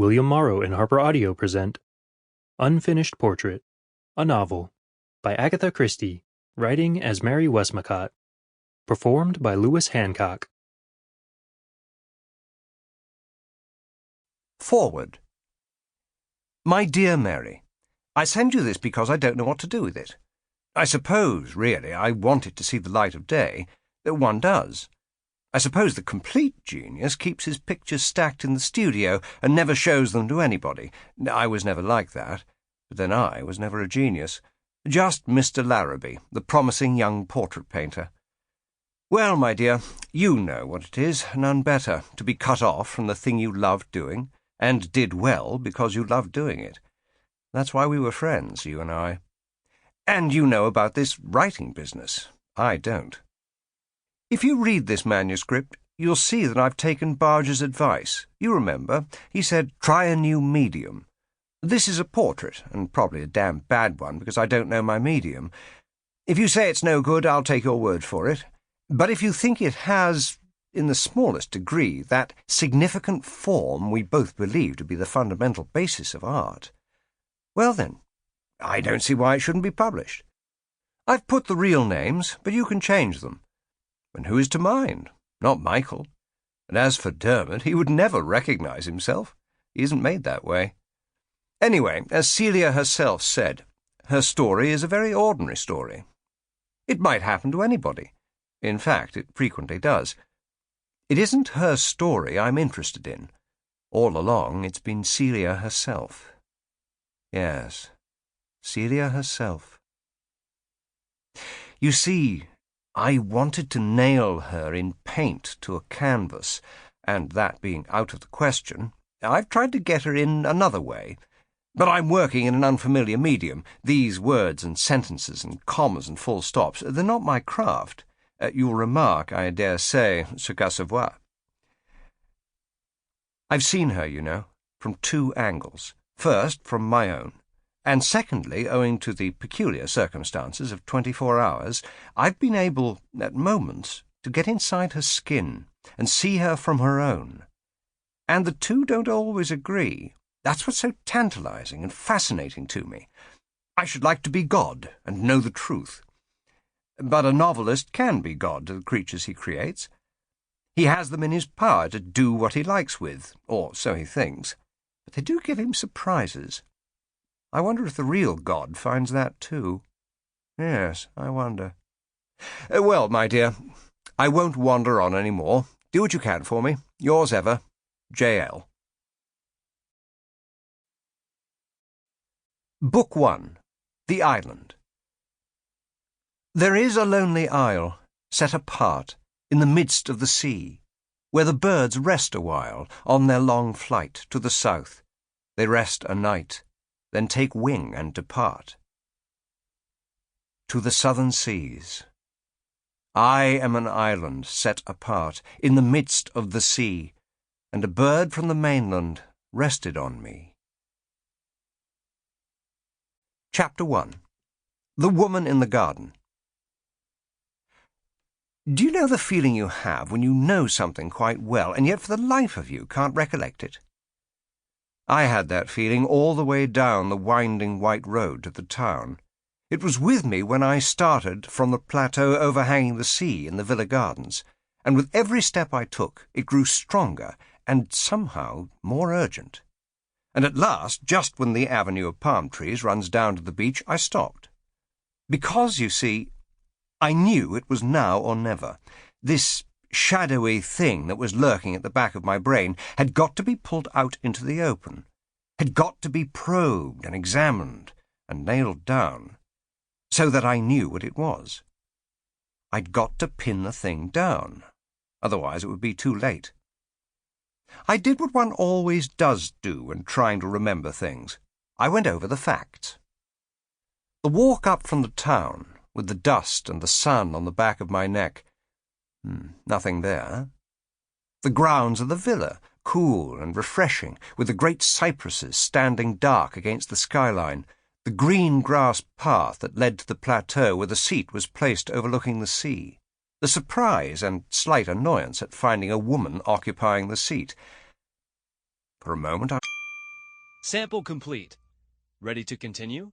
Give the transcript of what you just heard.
William Morrow and HarperAudio present Unfinished Portrait, a novel, by Agatha Christie, writing as Mary Westmacott, performed by Lewis Hancock. Forward. My dear Mary, I send you this because I don't know what to do with it. I suppose, really, I want it to see the light of day. One does. I suppose the complete genius keeps his pictures stacked in the studio and never shows them to anybody. I was never like that. But then I was never a genius. Just Mr. Larraby, the promising young portrait painter. Well, my dear, you know what it is, none better, to be cut off from the thing you loved doing, and did well because you loved doing it. That's why we were friends, you and I. And you know about this writing business. I don't. If you read this manuscript, you'll see that I've taken Barger's advice. You remember, he said, try a new medium. This is a portrait, and probably a damn bad one, because I don't know my medium. If you say it's no good, I'll take your word for it. But if you think it has, in the smallest degree, that significant form we both believe to be the fundamental basis of art, well then, I don't see why it shouldn't be published. I've put the real names, but you can change them. And who is to mind? Not Michael. And as for Dermot, he would never recognize himself. He isn't made that way. Anyway, as Celia herself said, her story is a very ordinary story. It might happen to anybody. In fact, it frequently does. It isn't her story I'm interested in. All along, it's been Celia herself. Yes, Celia herself. You see, I wanted to nail her in paint to a canvas, and that being out of the question, I've tried to get her in another way. But I'm working in an unfamiliar medium. These words and sentences and commas and full stops, they're not my craft. You'll remark, I dare say, ce qu'à savoir. I've seen her, you know, from two angles. First, from my own. And secondly, owing to the peculiar circumstances of 24 hours, I've been able, at moments, to get inside her skin and see her from her own. And the two don't always agree. That's what's so tantalizing and fascinating to me. I should like to be God and know the truth. But a novelist can be God to the creatures he creates. He has them in his power to do what he likes with, or so he thinks. But they do give him surprises. I wonder if the real God finds that too. Yes, I wonder. Well, my dear, I won't wander on any more. Do what you can for me. Yours ever, J.L. Book 1. The Island. There is a lonely isle, set apart, in the midst of the sea, where the birds rest a while on their long flight to the south. They rest a night, then take wing and depart. To the southern seas. I am an island set apart in the midst of the sea, and a bird from the mainland rested on me. Chapter 1. The Woman in the Garden. Do you know the feeling you have when you know something quite well, and yet for the life of you can't recollect it? I had that feeling all the way down the winding white road to the town. It was with me when I started from the plateau overhanging the sea in the Villa Gardens, and with every step I took it grew stronger and somehow more urgent. And at last, just when the avenue of palm trees runs down to the beach, I stopped. Because, you see, I knew it was now or never. This shadowy thing that was lurking at the back of my brain had got to be pulled out into the open, had got to be probed and examined and nailed down, so that I knew what it was. I'd got to pin the thing down, otherwise it would be too late. I did what one always does do when trying to remember things. I went over the facts. The walk up from the town, with the dust and the sun on the back of my neck, nothing there. The grounds of the villa, cool and refreshing, with the great cypresses standing dark against the skyline, the green grass path that led to the plateau where the seat was placed overlooking the sea, the surprise and slight annoyance at finding a woman occupying the seat. For a moment Sample complete. Ready to continue?